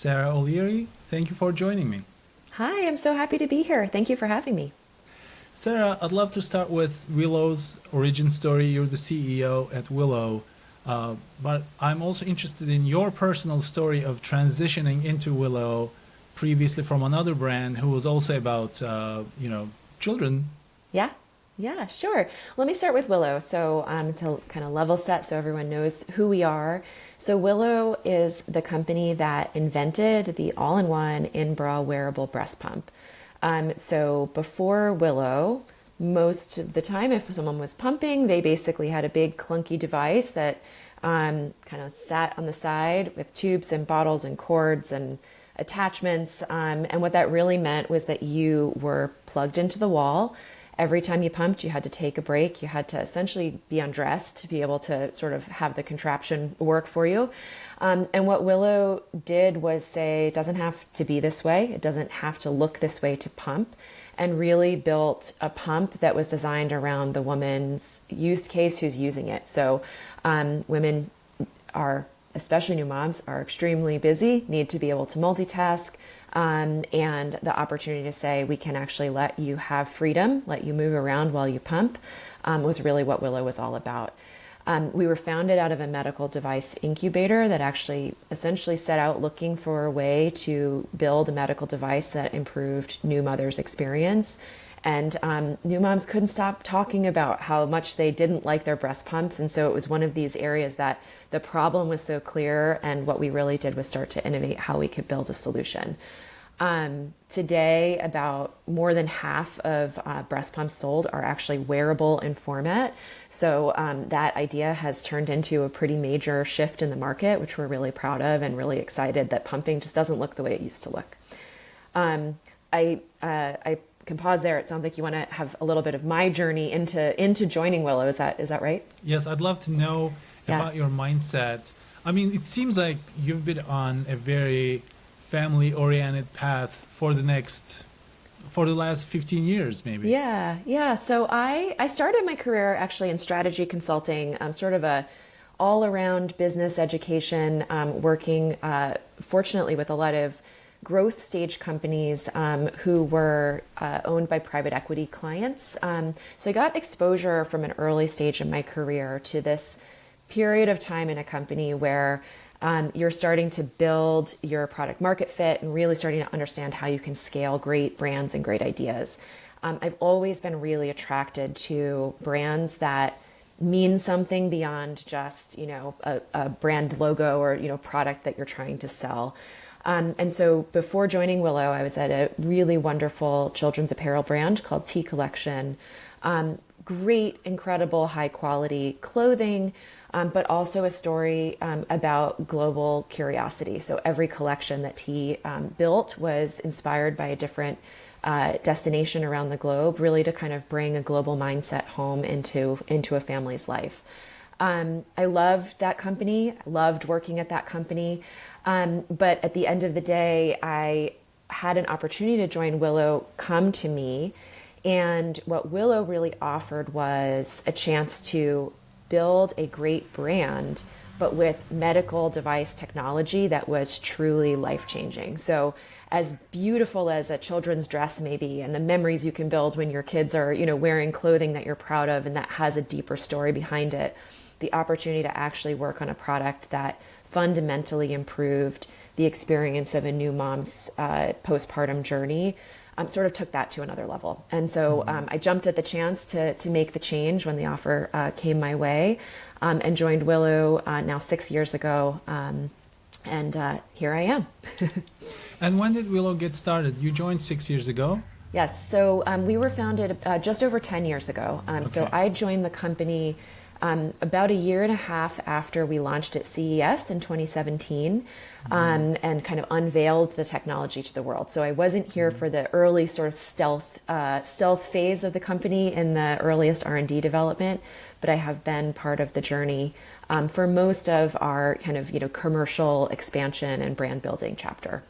Sarah O'Leary. Thank you for joining me. Hi, I'm so happy to be here. Thank you for having me. Sarah, I'd love to start with Willow's origin story. You're the CEO at Willow, but I'm also interested in your personal story of transitioning into Willow, previously from another brand who was also about, children. Yeah, yeah, sure. Let me start with Willow. So, to kind of level set so everyone knows who we are. So, Willow is the company that invented the all in one in bra wearable breast pump. So, before Willow, most of the time, if someone was pumping, they basically had a big clunky device that kind of sat on the side with tubes and bottles and cords and attachments. And what that really meant was that you were plugged into the wall. Every time you pumped, you had to take a break. You had to essentially be undressed to be able to sort of have the contraption work for you. And what Willow did was say, it doesn't have to be this way. It doesn't have to look this way to pump, and really built a pump that was designed around the woman's use case who's using it. So women are, especially new moms, are extremely busy, need to be able to multitask. And the opportunity to say, we can actually let you have freedom, let you move around while you pump, was really what Willow was all about. We were founded out of a medical device incubator that actually essentially set out looking for a way to build a medical device that improved new mothers' experience. And new moms couldn't stop talking about how much they didn't like their breast pumps. And so it was one of these areas that the problem was so clear. And what we really did was start to innovate how we could build a solution. Today, about more than half of breast pumps sold are actually wearable in format. So that idea has turned into a pretty major shift in the market, which we're really proud of and really excited that pumping just doesn't look the way it used to look. I can pause there. It sounds like you want to have a little bit of my journey into joining Willow. Is that right? Yes, I'd love to know Yeah. about your mindset. I mean, it seems like you've been on a very family-oriented path for the last 15 years, maybe. Yeah. So I started my career actually in strategy consulting, sort of a all-around business education, working fortunately with a lot of growth stage companies who were owned by private equity clients. So I got exposure from an early stage in my career to this period of time in a company where you're starting to build your product market fit and really starting to understand how you can scale great brands and great ideas. I've always been really attracted to brands that mean something beyond just, a brand logo or, product that you're trying to sell. And so before joining Willow, I was at a really wonderful children's apparel brand called T Collection. Great, incredible, high quality clothing, but also a story about global curiosity. So every collection that T built was inspired by a different destination around the globe, really to kind of bring a global mindset home into a family's life. I loved that company. I loved working at that company. But at the end of the day, I had an opportunity to join Willow come to me. And what Willow really offered was a chance to build a great brand, but with medical device technology that was truly life-changing. So as beautiful as a children's dress may be, and the memories you can build when your kids are, wearing clothing that you're proud of and that has a deeper story behind it, the opportunity to actually work on a product that fundamentally improved the experience of a new mom's postpartum journey sort of took that to another level. And so I jumped at the chance to make the change when the offer came my way, and joined Willow now 6 years ago. And here I am. And when did Willow get started? You joined 6 years ago? Yes. So we were founded just over 10 years ago. So Okay. I joined the company about a year and a half after we launched at CES in 2017, and kind of unveiled the technology to the world. So I wasn't here for the early sort of stealth phase of the company in the earliest R&D development, but I have been part of the journey for most of our kind of commercial expansion and brand building chapter.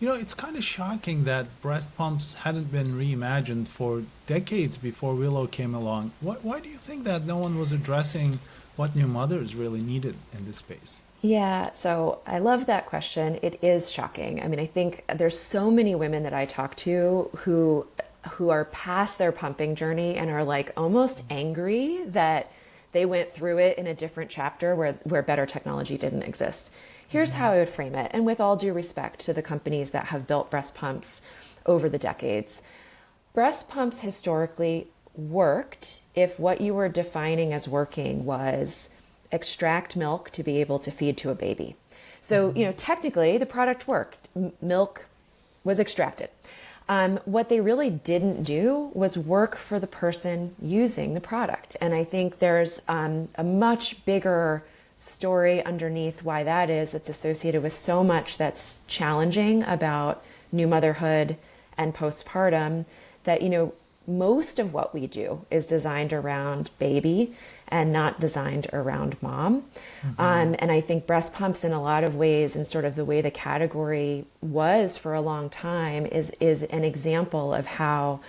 It's kind of shocking that breast pumps hadn't been reimagined for decades before Willow came along. Why do you think that no one was addressing what new mothers really needed in this space? Yeah, so I love that question. It is shocking. I mean, I think there's so many women that I talk to who are past their pumping journey and are like almost angry that they went through it in a different chapter where better technology didn't exist. Here's how I would frame it, and with all due respect to the companies that have built breast pumps over the decades. Breast pumps historically worked if what you were defining as working was extract milk to be able to feed to a baby. So, technically the product worked. Milk was extracted. What they really didn't do was work for the person using the product. And I think there's a much bigger story underneath why that is. It's associated with so much that's challenging about new motherhood and postpartum that, most of what we do is designed around baby and not designed around mom. And I think breast pumps in a lot of ways, and sort of the way the category was for a long time, is an example of how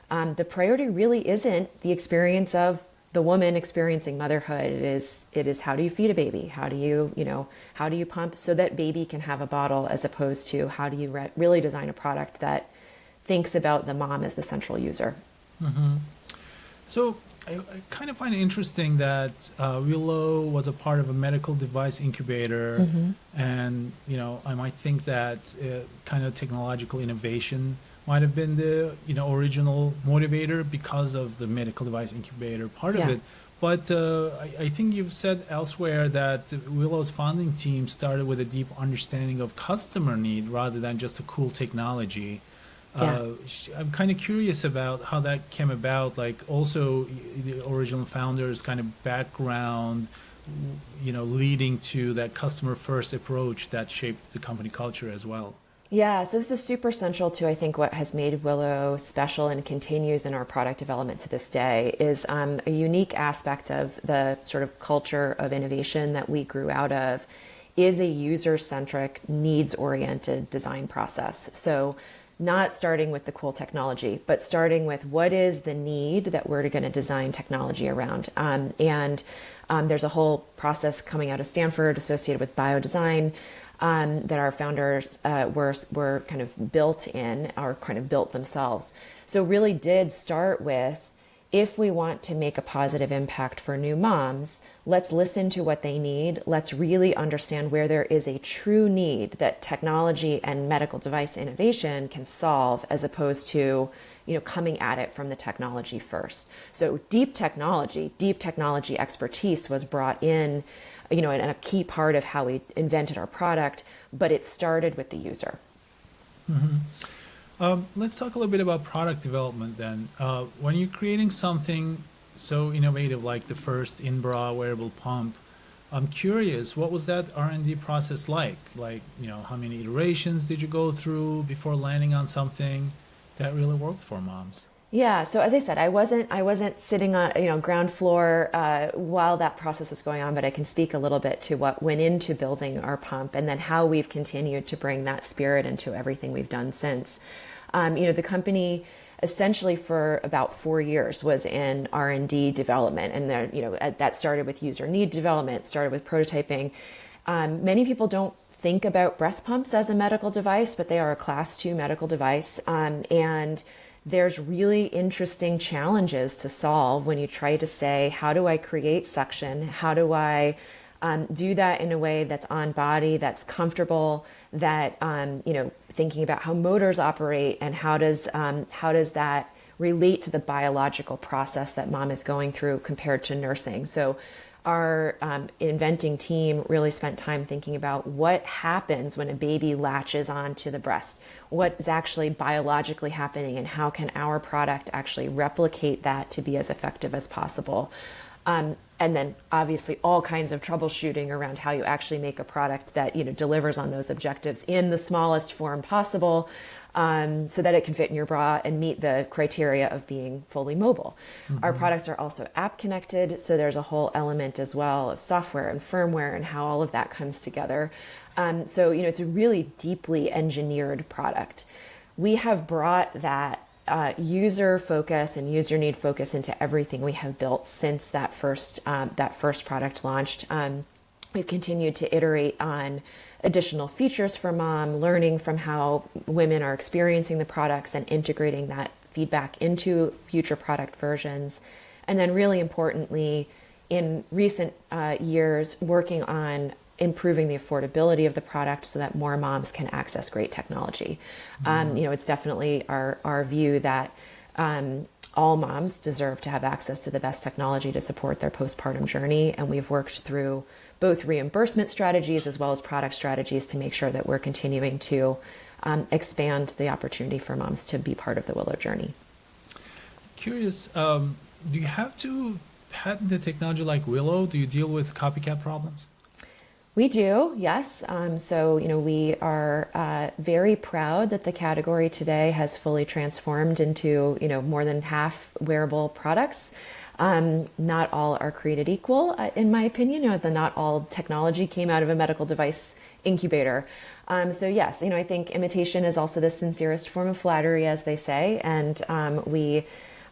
the priority really isn't the experience of the woman experiencing motherhood. It is how do you feed a baby? How do you pump so that baby can have a bottle, as opposed to how do you really design a product that thinks about the mom as the central user. So I kind of find it interesting that Willow was a part of a medical device incubator, and I might think that kind of technological innovation might have been the original motivator because of the medical device incubator part of it. But I think you've said elsewhere that Willow's founding team started with a deep understanding of customer need rather than just a cool technology. I'm kind of curious about how that came about, like also the original founders' kind of background, leading to that customer first approach that shaped the company culture as well. Yeah, so this is super central to, I think, what has made Willow special and continues in our product development to this day is a unique aspect of the sort of culture of innovation that we grew out of is a user-centric, needs-oriented design process. So not starting with the cool technology, but starting with what is the need that we're going to design technology around. There's a whole process coming out of Stanford associated with biodesign that our founders were kind of built in, or kind of built themselves. So really did start with, if we want to make a positive impact for new moms, let's listen to what they need. Let's really understand where there is a true need that technology and medical device innovation can solve, as opposed to, coming at it from the technology first. So deep technology expertise was brought in, and a key part of how we invented our product, but it started with the user. Let's talk a little bit about product development then. When you're creating something so innovative like the first in-bra wearable pump, I'm curious, what was that R&D process like? Like, how many iterations did you go through before landing on something that really worked for moms? Yeah, so as I said, I wasn't sitting on ground floor while that process was going on, but I can speak a little bit to what went into building our pump, and then how we've continued to bring that spirit into everything we've done since. The company essentially for about 4 years was in R&D development, and there, that started with user need development, started with prototyping. Many people don't think about breast pumps as a medical device, but they are a class 2 medical device, and there's really interesting challenges to solve when you try to say, how do I create suction? How do I do that in a way that's on body, that's comfortable, that, thinking about how motors operate, and how does that relate to the biological process that mom is going through compared to nursing. So our inventing team really spent time thinking about what happens when a baby latches onto the breast, what is actually biologically happening, and how can our product actually replicate that to be as effective as possible. And then obviously all kinds of troubleshooting around how you actually make a product that delivers on those objectives in the smallest form possible, so that it can fit in your bra and meet the criteria of being fully mobile. Our products are also app connected, so there's a whole element as well of software and firmware and how all of that comes together. So it's a really deeply engineered product. We have brought that user focus and user need focus into everything we have built since that first product launched. We've continued to iterate on additional features for mom, learning from how women are experiencing the products and integrating that feedback into future product versions. And then really importantly, in recent years, working on improving the affordability of the product so that more moms can access great technology. It's definitely our view that all moms deserve to have access to the best technology to support their postpartum journey. And we've worked through both reimbursement strategies as well as product strategies to make sure that we're continuing to expand the opportunity for moms to be part of the Willow journey. Curious, do you have to patent the technology like Willow? Do you deal with copycat problems? We do, yes. We are very proud that the category today has fully transformed into, more than half wearable products. Not all are created equal, in my opinion. Not all technology came out of a medical device incubator. Yes, I think imitation is also the sincerest form of flattery, as they say. And we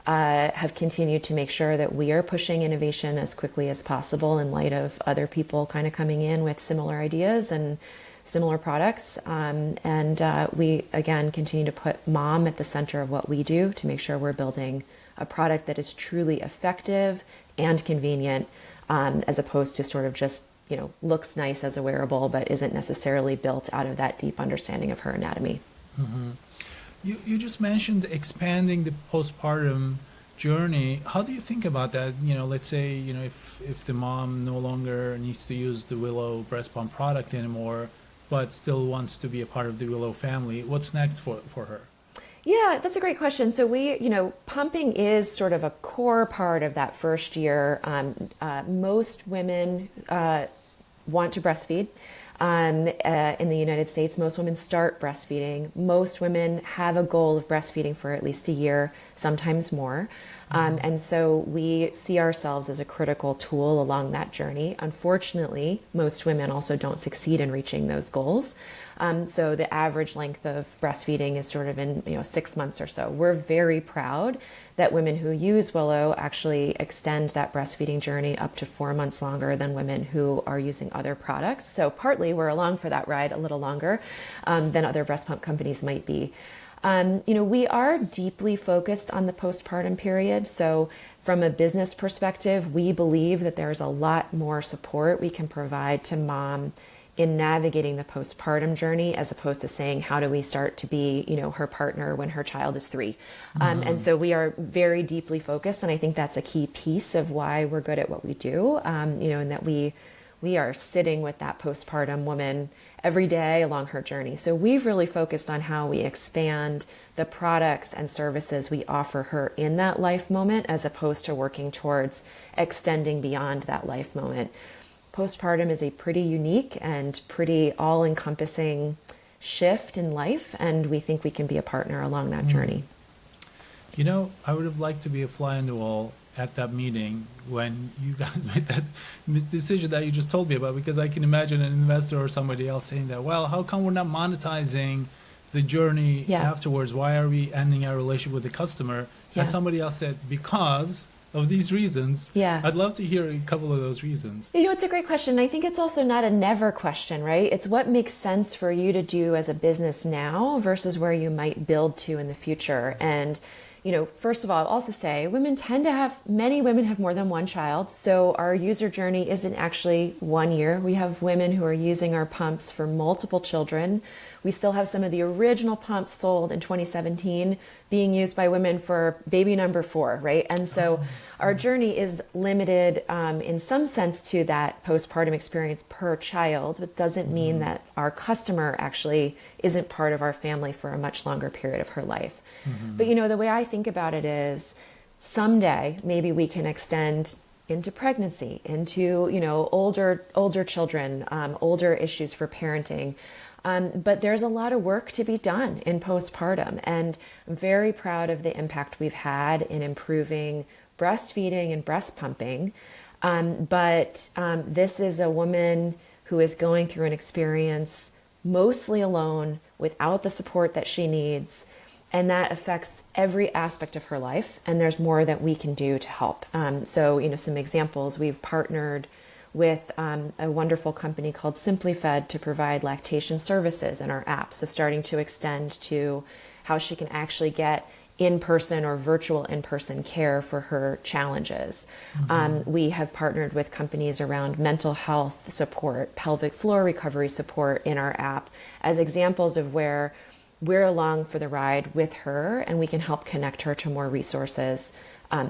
have continued to make sure that we are pushing innovation as quickly as possible in light of other people kind of coming in with similar ideas and similar products. We, again, continue to put mom at the center of what we do to make sure we're building a product that is truly effective and convenient, as opposed to sort of just, looks nice as a wearable, but isn't necessarily built out of that deep understanding of her anatomy. Mm-hmm. You just mentioned expanding the postpartum journey. How do you think about that? Let's say, if the mom no longer needs to use the Willow breast pump product anymore, but still wants to be a part of the Willow family, what's next for her? Yeah, that's a great question. So pumping is sort of a core part of that first year. Most women want to breastfeed. In the United States, most women start breastfeeding. Most women have a goal of breastfeeding for at least a year, sometimes more. And so we see ourselves as a critical tool along that journey. Unfortunately, most women also don't succeed in reaching those goals. So the average length of breastfeeding is sort of in 6 months or so. We're very proud that women who use Willow actually extend that breastfeeding journey up to 4 months longer than women who are using other products. So partly we're along for that ride a little longer than other breast pump companies might be. We are deeply focused on the postpartum period. So from a business perspective, we believe that there's a lot more support we can provide to mom in navigating the postpartum journey, as opposed to saying, how do we start to be, her partner when her child is 3? And so we are very deeply focused. And I think that's a key piece of why we're good at what we do, and that we are sitting with that postpartum woman every day along her journey. So we've really focused on how we expand the products and services we offer her in that life moment, as opposed to working towards extending beyond that life moment. Postpartum is a pretty unique and pretty all-encompassing shift in life, and we think we can be a partner along that journey. I would have liked to be a fly on the wall at that meeting when you guys made that decision that you just told me about, because I can imagine an investor or somebody else saying that, well, how come we're not monetizing the journey afterwards? Why are we ending our relationship with the customer? And somebody else said, because of these reasons. I'd love to hear a couple of those reasons. It's a great question. I think it's also not a never question, right? It's what makes sense for you to do as a business now versus where you might build to in the future. And first of all, I'll also say many women have more than one child. So our user journey isn't actually 1 year. We have women who are using our pumps for multiple children. We still have some of the original pumps sold in 2017 being used by women for baby number 4, right? And so our journey is limited in some sense to that postpartum experience per child. It doesn't mean that our customer actually isn't part of our family for a much longer period of her life. But the way I think about it is someday maybe we can extend into pregnancy, into older children, older issues for parenting. But there's a lot of work to be done in postpartum, and I'm very proud of the impact we've had in improving breastfeeding and breast pumping. But this is a woman who is going through an experience mostly alone, without the support that she needs. And that affects every aspect of her life. And there's more that we can do to help. Some examples, we've partnered with a wonderful company called Simply Fed to provide lactation services in our app. So starting to extend to how she can actually get in-person or virtual in-person care for her challenges. We have partnered with companies around mental health support, pelvic floor recovery support in our app as examples of where we're along for the ride with her and we can help connect her to more resources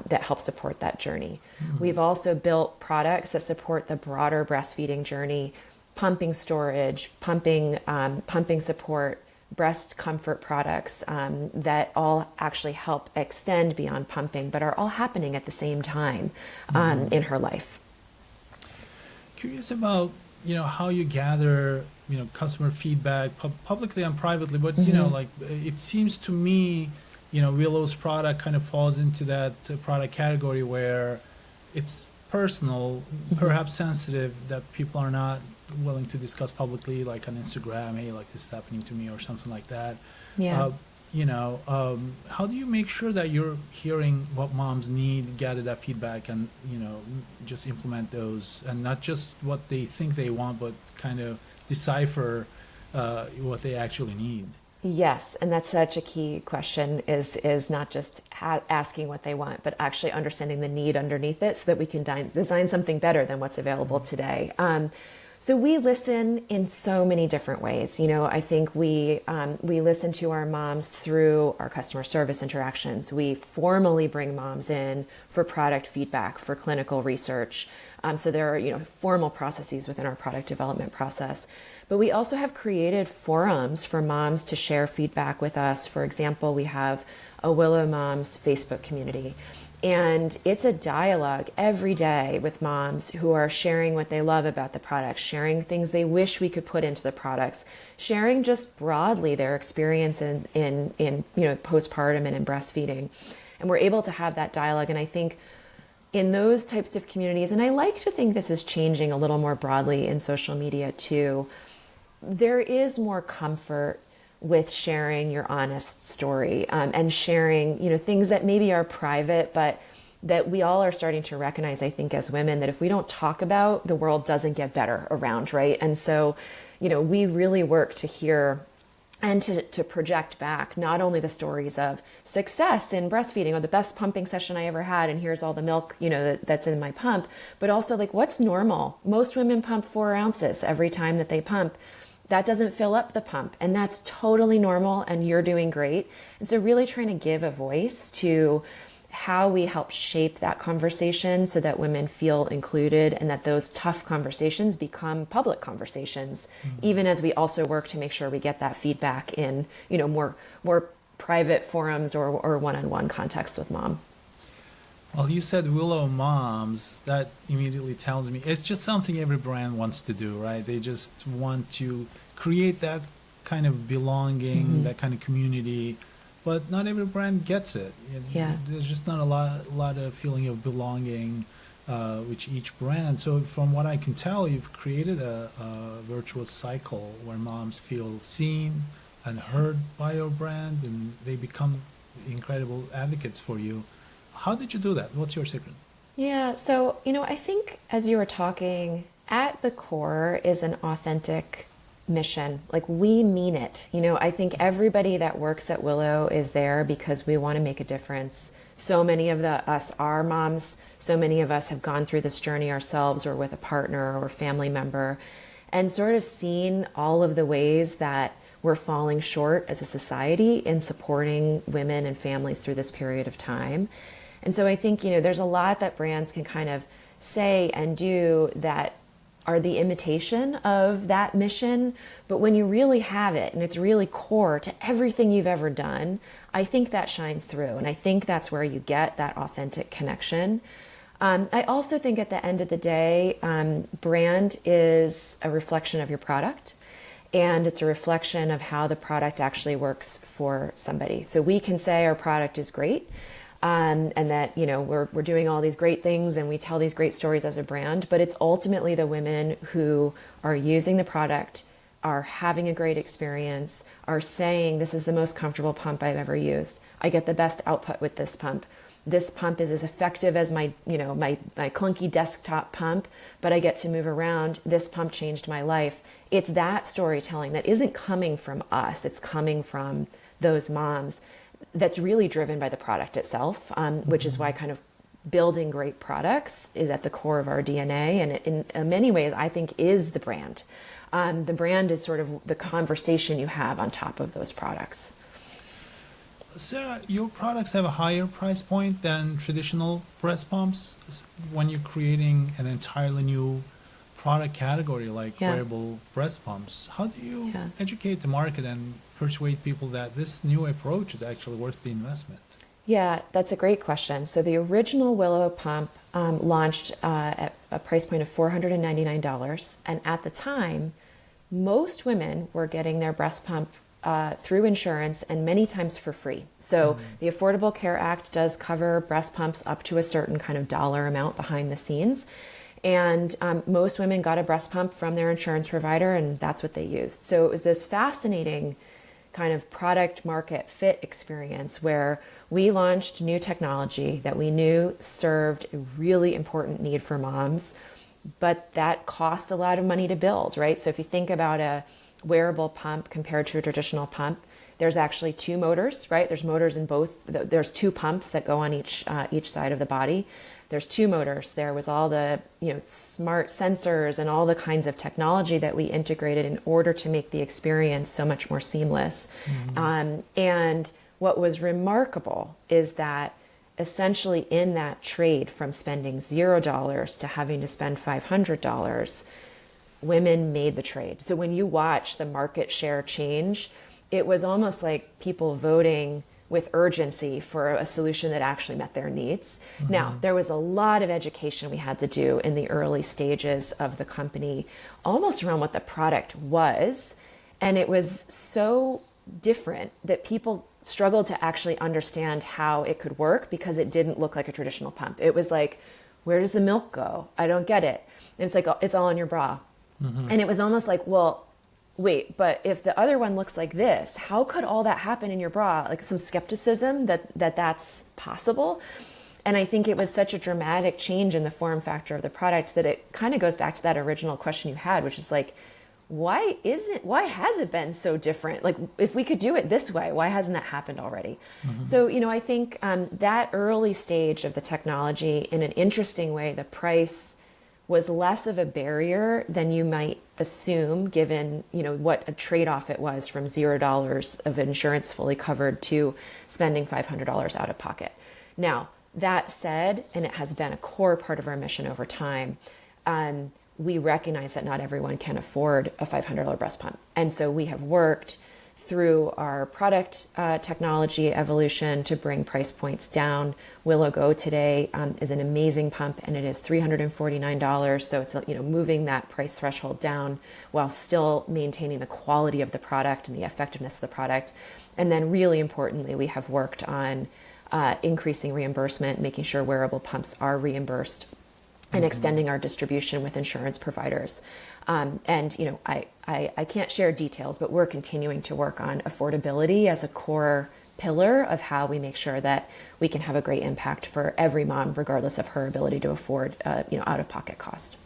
that help support that journey. We've also built products that support the broader breastfeeding journey, pumping storage, pumping support, breast comfort products that all actually help extend beyond pumping, but are all happening at the same time in her life. Curious about, how you gather, customer feedback publicly and privately, but, like it seems to me, Willow's product kind of falls into that product category where it's personal, perhaps sensitive, that people are not willing to discuss publicly, like on Instagram, hey, like this is happening to me or something like that. Yeah. How do you make sure that you're hearing what moms need, gather that feedback, and just implement those, and not just what they think they want, but kind of decipher what they actually need? Yes, and that's such a key question, is not just asking what they want, but actually understanding the need underneath it so that we can design something better than what's available today. So we listen in so many different ways. I think we listen to our moms through our customer service interactions. We formally bring moms in for product feedback, for clinical research. So there are formal processes within our product development process. But we also have created forums for moms to share feedback with us. For example, we have a Willow Moms Facebook community. And it's a dialogue every day with moms who are sharing what they love about the products, sharing things they wish we could put into the products, sharing just broadly their experience in postpartum and in breastfeeding. And we're able to have that dialogue. And I think in those types of communities, and I like to think this is changing a little more broadly in social media too, there is more comfort with sharing your honest story and sharing, things that maybe are private, but that we all are starting to recognize, I think, as women, that if we don't talk about, the world doesn't get better around, right? And so, we really work to hear and to project back not only the stories of success in breastfeeding or the best pumping session I ever had, and here's all the milk, that's in my pump, but also like what's normal. Most women pump 4 ounces every time that they pump. That doesn't fill up the pump, and that's totally normal, and you're doing great. And so really trying to give a voice to how we help shape that conversation so that women feel included and that those tough conversations become public conversations, even as we also work to make sure we get that feedback in, more private forums or one-on-one contexts with mom. Well, you said Willow Moms. That immediately tells me it's just something every brand wants to do, right? They just want to create that kind of belonging, that kind of community, but not every brand gets it. Yeah. There's just not a lot of feeling of belonging with each brand. So from what I can tell, you've created a virtuous cycle where moms feel seen and heard by your brand, and they become incredible advocates for you. How did you do that? What's your secret? Yeah, so, I think as you were talking, at the core is an authentic mission. Like, we mean it. I think everybody that works at Willow is there because we want to make a difference. So many of us are moms. So many of us have gone through this journey ourselves or with a partner or family member, and sort of seen all of the ways that we're falling short as a society in supporting women and families through this period of time. And so I think, there's a lot that brands can kind of say and do that are the imitation of that mission. But when you really have it and it's really core to everything you've ever done, I think that shines through. And I think that's where you get that authentic connection. I also think at the end of the day, brand is a reflection of your product. And it's a reflection of how the product actually works for somebody. So we can say our product is great. And that, we're doing all these great things and we tell these great stories as a brand, but it's ultimately the women who are using the product, are having a great experience, are saying, this is the most comfortable pump I've ever used. I get the best output with this pump. this pump is as effective as my, my clunky desktop pump, but I get to move around. This pump changed my life. It's that storytelling that isn't coming from us. It's coming from those moms, that's really driven by the product itself, which is why kind of building great products is at the core of our DNA. And it, in many ways, I think is the brand. The brand is sort of the conversation you have on top of those products. Sarah, your products have a higher price point than traditional breast pumps when you're creating an entirely new product category like wearable breast pumps. How do you educate the market and persuade people that this new approach is actually worth the investment? Yeah, that's a great question. So the original Willow pump launched at a price point of $499. And at the time, most women were getting their breast pump through insurance and many times for free. So the Affordable Care Act does cover breast pumps up to a certain kind of dollar amount behind the scenes. And most women got a breast pump from their insurance provider, and that's what they used. So it was this fascinating kind of product market fit experience where we launched new technology that we knew served a really important need for moms, but that cost a lot of money to build, right? So if you think about a wearable pump compared to a traditional pump, there's actually two motors, right? There's motors in both. There's two pumps that go on each side of the body. There's two motors. There was all the smart sensors and all the kinds of technology that we integrated in order to make the experience so much more seamless. And what was remarkable is that essentially in that trade from spending $0 to having to spend $500, women made the trade. So when you watch the market share change, it was almost like people voting with urgency for a solution that actually met their needs. Now, there was a lot of education we had to do in the early stages of the company, almost around what the product was. And it was so different that people struggled to actually understand how it could work because it didn't look like a traditional pump. It was like, where does the milk go? I don't get it. And it's like, it's all in your bra. And it was almost like, well, wait, but if the other one looks like this, how could all that happen in your bra? Like some skepticism that's possible. And I think it was such a dramatic change in the form factor of the product that it kind of goes back to that original question you had, which is like, why has it been so different? Like, if we could do it this way, why hasn't that happened already? So, I think that early stage of the technology, in an interesting way, the price was less of a barrier than you might assume, given what a trade-off it was from $0 of insurance fully covered to spending $500 out of pocket. Now, that said, and it has been a core part of our mission over time, we recognize that not everyone can afford a $500 breast pump. And so we have worked through our product technology evolution to bring price points down. Willow Go today is an amazing pump, and it is $349. So it's moving that price threshold down while still maintaining the quality of the product and the effectiveness of the product. And then really importantly, we have worked on increasing reimbursement, making sure wearable pumps are reimbursed, and extending our distribution with insurance providers. I can't share details, but we're continuing to work on affordability as a core pillar of how we make sure that we can have a great impact for every mom, regardless of her ability to afford, out-of-pocket cost.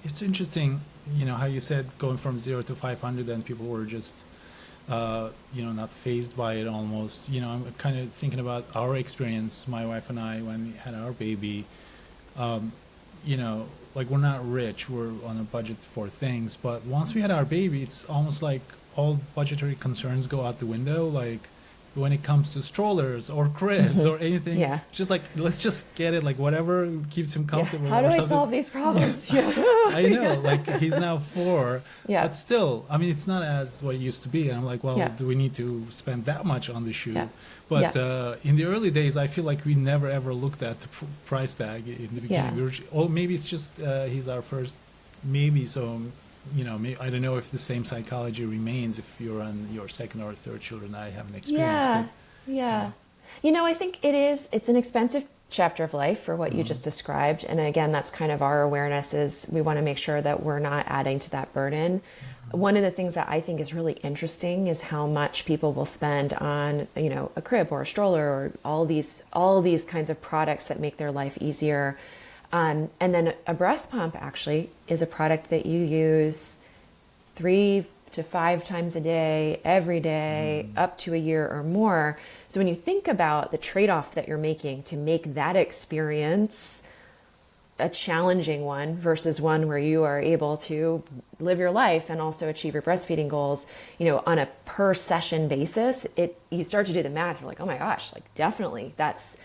It's interesting, how you said going from 0 to 500 and people were just, not fazed by it almost. I'm kind of thinking about our experience, my wife and I, when we had our baby. Like we're not rich, we're on a budget for things, but once we had our baby, it's almost like all budgetary concerns go out the window. Like when it comes to strollers or cribs or anything, just like, let's just get it, like whatever keeps him comfortable. How do I solve these problems? I know, like he's now 4, but still, it's not as what it used to be. And I'm like, well, do we need to spend that much on the shoe? But in the early days, I feel like we never ever looked at the price tag in the beginning. Or maybe it's just he's our first, maybe. So, I don't know if the same psychology remains if you're on your second or third children. I haven't experienced it. I think it's an expensive chapter of life for what you just described. And again, that's kind of our awareness, is we want to make sure that we're not adding to that burden. One of the things that I think is really interesting is how much people will spend on, a crib or a stroller or all these kinds of products that make their life easier. And then a breast pump actually is a product that you use 3 to 5 times a day, every day, up to a year or more. So when you think about the trade-off that you're making to make that experience a challenging one versus one where you are able to live your life and also achieve your breastfeeding goals, on a per session basis, you start to do the math. You're like, oh my gosh, like definitely that's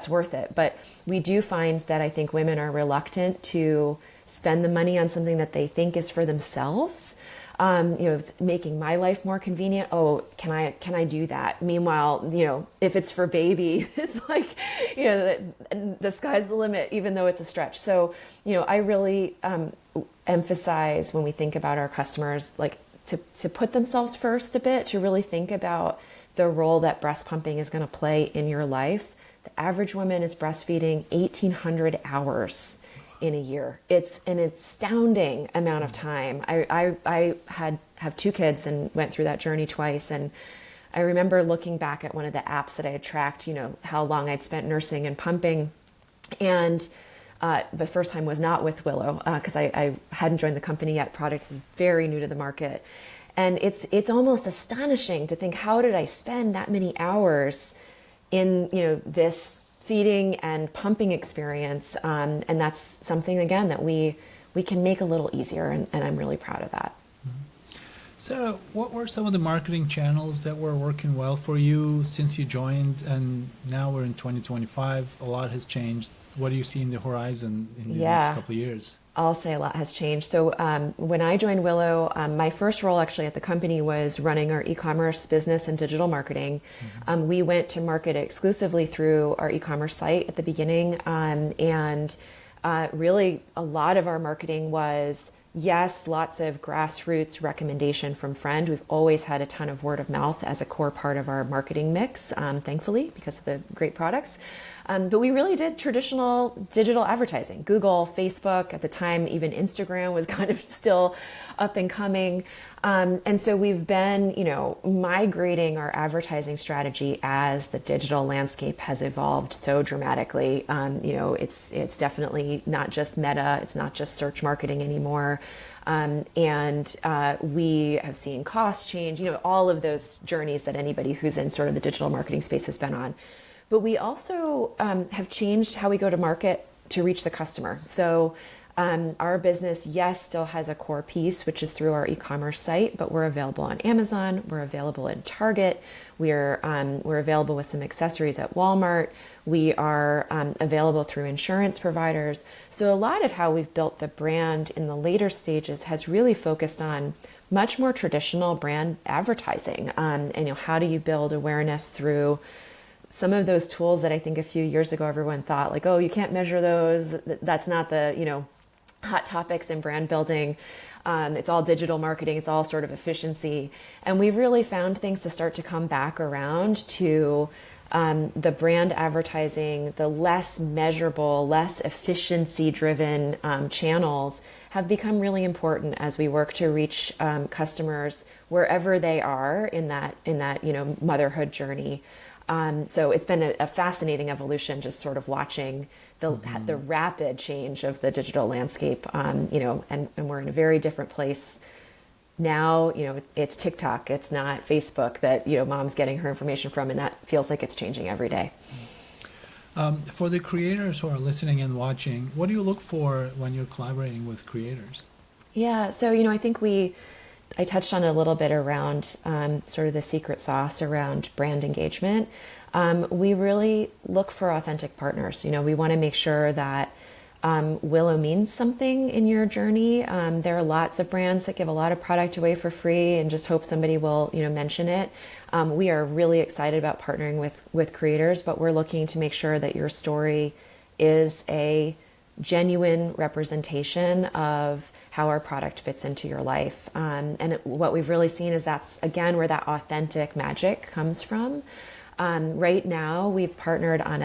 worth it. But we do find that I think women are reluctant to spend the money on something that they think is for themselves. It's making my life more convenient. Oh, can I do that? Meanwhile, if it's for baby, it's like, the sky's the limit, even though it's a stretch. So, I really emphasize when we think about our customers, like to put themselves first a bit, to really think about the role that breast pumping is going to play in your life. The average woman is breastfeeding 1,800 hours in a year. It's an astounding amount of time. I have 2 kids and went through that journey twice. And I remember looking back at one of the apps that I had tracked, how long I'd spent nursing and pumping. And the first time was not with Willow, because I hadn't joined the company yet. Product is very new to the market. And it's almost astonishing to think, how did I spend that many hours in, this feeding and pumping experience, and that's something again that we can make a little easier, and I'm really proud of that. So what were some of the marketing channels that were working well for you since you joined, and now we're in 2025, a lot has changed. What do you see in the horizon in the next couple of years? I'll say a lot has changed. So when I joined Willow, my first role actually at the company was running our e-commerce business and digital marketing. We went to market exclusively through our e-commerce site at the beginning. And really a lot of our marketing was, yes, lots of grassroots recommendation from friend. We've always had a ton of word of mouth as a core part of our marketing mix, thankfully, because of the great products. But we really did traditional digital advertising, Google, Facebook, at the time, even Instagram was kind of still up and coming. And so we've been, migrating our advertising strategy as the digital landscape has evolved so dramatically. It's definitely not just Meta, it's not just search marketing anymore. And we have seen costs change, all of those journeys that anybody who's in sort of the digital marketing space has been on. But we also have changed how we go to market to reach the customer. So our business, yes, still has a core piece, which is through our e-commerce site, but we're available on Amazon. We're available in Target. We're available with some accessories at Walmart. We are available through insurance providers. So a lot of how we've built the brand in the later stages has really focused on much more traditional brand advertising. And how do you build awareness through some of those tools that I think a few years ago everyone thought like, oh, you can't measure those. That's not the, hot topics in brand building. It's all digital marketing. It's all sort of efficiency. And we've really found things to start to come back around to the brand advertising, the less measurable, less efficiency driven channels have become really important as we work to reach customers wherever they are in that motherhood journey. So it's been a fascinating evolution, just sort of watching the rapid change of the digital landscape, and we're in a very different place now. It's TikTok, it's not Facebook that, mom's getting her information from, and that feels like it's changing every day. For the creators who are listening and watching, what do you look for when you're collaborating with creators? Yeah, so, I think I touched on it a little bit around sort of the secret sauce around brand engagement. We really look for authentic partners. We want to make sure that Willow means something in your journey. There are lots of brands that give a lot of product away for free and just hope somebody will, mention it. We are really excited about partnering with creators, but we're looking to make sure that your story is a genuine representation of how our product fits into your life. And what we've really seen is that's, again, where that authentic magic comes from. Right now, we've partnered on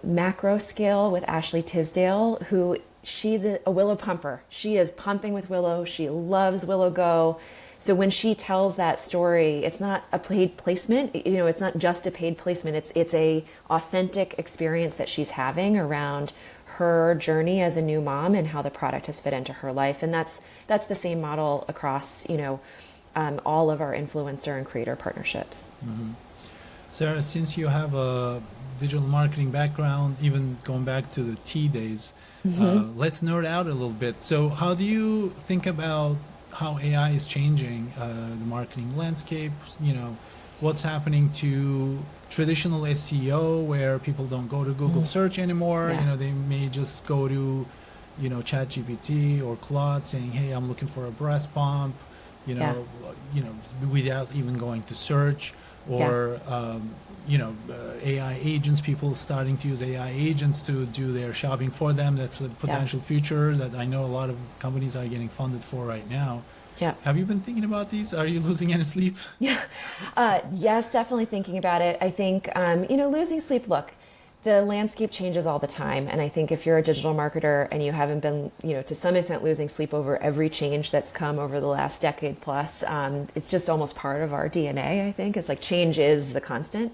macro scale with Ashley Tisdale, who she's a Willow pumper. She is pumping with Willow. She loves Willow Go. So when she tells that story, it's not a paid placement. It's not just a paid placement. It's a authentic experience that she's having around her journey as a new mom and how the product has fit into her life. And that's the same model across, all of our influencer and creator partnerships. Mm-hmm. Sarah, since you have a digital marketing background, even going back to the T days, let's nerd out a little bit. So how do you think about how AI is changing the marketing landscape? What's happening to traditional SEO where people don't go to Google search anymore? Yeah. They may just go to, ChatGPT or Claude saying, hey, I'm looking for a breast pump, without even going to search. Or, AI agents, people starting to use AI agents to do their shopping for them. That's a potential future that I know a lot of companies are getting funded for right now. Yeah. Have you been thinking about these? Are you losing any sleep? Yeah. Yes, definitely thinking about it. I think, losing sleep, look, the landscape changes all the time. And I think if you're a digital marketer and you haven't been, to some extent losing sleep over every change that's come over the last decade plus, it's just almost part of our DNA, I think. It's like change is the constant.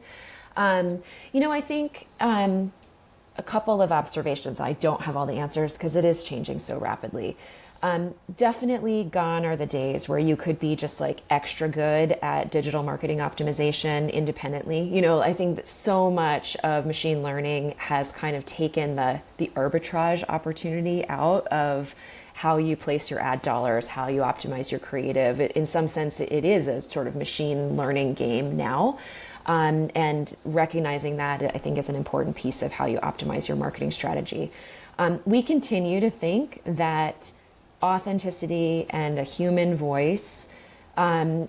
I think a couple of observations. I don't have all the answers because it is changing so rapidly. Definitely gone are the days where you could be just like extra good at digital marketing optimization independently. I think that so much of machine learning has kind of taken the arbitrage opportunity out of how you place your ad dollars, how you optimize your creative. In some sense, it is a sort of machine learning game now. And recognizing that, I think, is an important piece of how you optimize your marketing strategy. We continue to think that authenticity and a human voice, human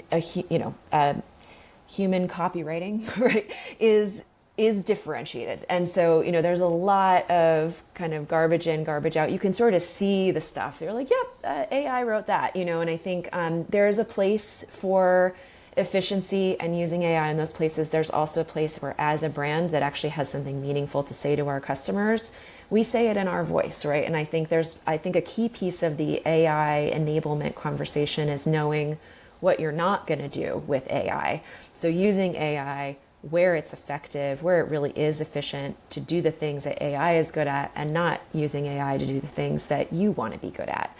copywriting, right, is differentiated. And so, there's a lot of kind of garbage in, garbage out. You can sort of see the stuff. You're like, yep, AI wrote that, and I think there's a place for efficiency and using AI in those places. There's also a place where, as a brand that actually has something meaningful to say to our customers, we say it in our voice, right? And I think a key piece of the AI enablement conversation is knowing what you're not going to do with AI. So using AI where it's effective, where it really is efficient to do the things that AI is good at, and not using AI to do the things that you want to be good at.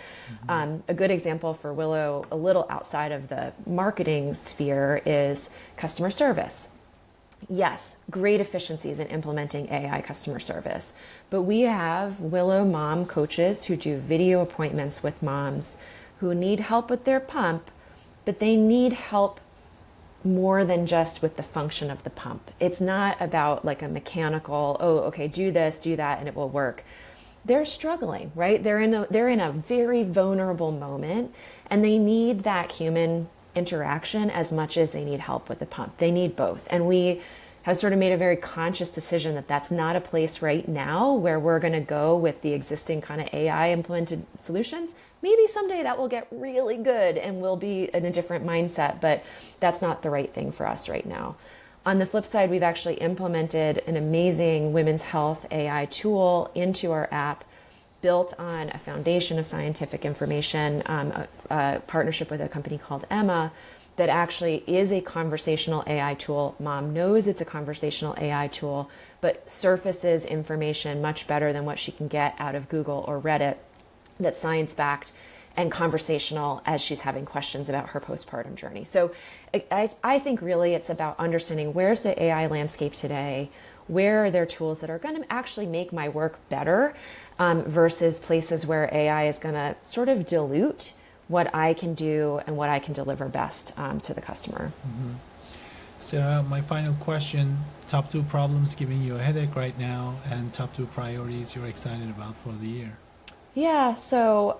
A good example for Willow, a little outside of the marketing sphere, is customer service. Yes, great efficiencies in implementing AI customer service, but we have Willow mom coaches who do video appointments with moms who need help with their pump, but they need help more than just with the function of the pump. It's not about like a mechanical, do this, do that, and it will work. They're struggling, right? They're in a very vulnerable moment, and they need that human interaction as much as they need help with the pump. They need both. And we have sort of made a very conscious decision that that's not a place right now where we're going to go with the existing kind of AI implemented solutions. Maybe someday that will get really good and we'll be in a different mindset, but that's not the right thing for us right now. On the flip side, we've actually implemented an amazing women's health AI tool into our app, built on a foundation of scientific information, a partnership with a company called Emma, that actually is a conversational AI tool. Mom knows it's a conversational AI tool, but surfaces information much better than what she can get out of Google or Reddit, that's science-backed and conversational as she's having questions about her postpartum journey. So I think really it's about understanding where's the AI landscape today, where are there tools that are going to actually make my work better, versus places where AI is going to sort of dilute what I can do and what I can deliver best to the customer. Mm-hmm. So my final question, top 2 problems giving you a headache right now, and top 2 priorities you're excited about for the year. Yeah, so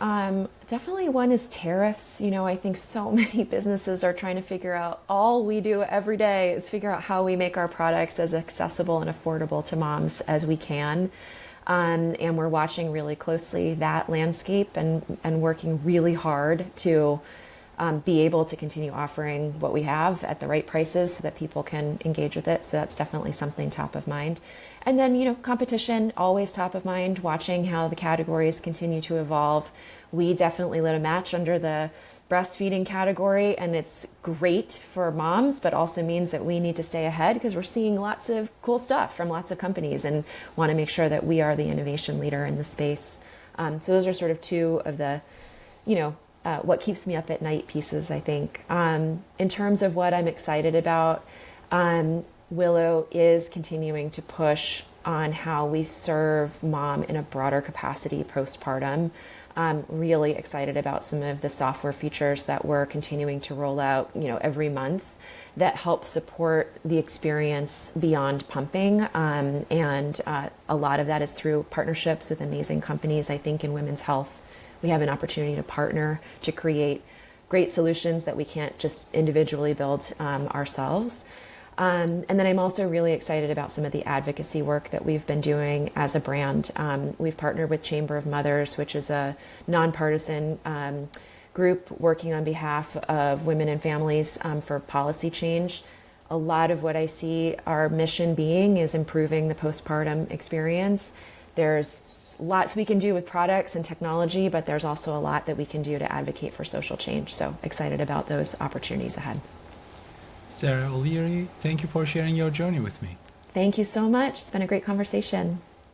definitely one is tariffs. I think so many businesses are trying to figure out, all we do every day is figure out how we make our products as accessible and affordable to moms as we can. And we're watching really closely that landscape and working really hard to be able to continue offering what we have at the right prices so that people can engage with it. So that's definitely something top of mind. And then, competition, always top of mind, watching how the categories continue to evolve. We definitely lit a match under the breastfeeding category, and it's great for moms, but also means that we need to stay ahead because we're seeing lots of cool stuff from lots of companies and want to make sure that we are the innovation leader in the space. So those are sort of two of the, what keeps me up at night pieces, I think. In terms of what I'm excited about, Willow is continuing to push on how we serve mom in a broader capacity postpartum. I'm really excited about some of the software features that we're continuing to roll out, every month that help support the experience beyond pumping. And a lot of that is through partnerships with amazing companies. I think in women's health, we have an opportunity to partner to create great solutions that we can't just individually build ourselves. And then I'm also really excited about some of the advocacy work that we've been doing as a brand. We've partnered with Chamber of Mothers, which is a nonpartisan group working on behalf of women and families for policy change. A lot of what I see our mission being is improving the postpartum experience. There's lots we can do with products and technology, but there's also a lot that we can do to advocate for social change. So excited about those opportunities ahead. Sarah O'Leary, thank you for sharing your journey with me. Thank you so much. It's been a great conversation.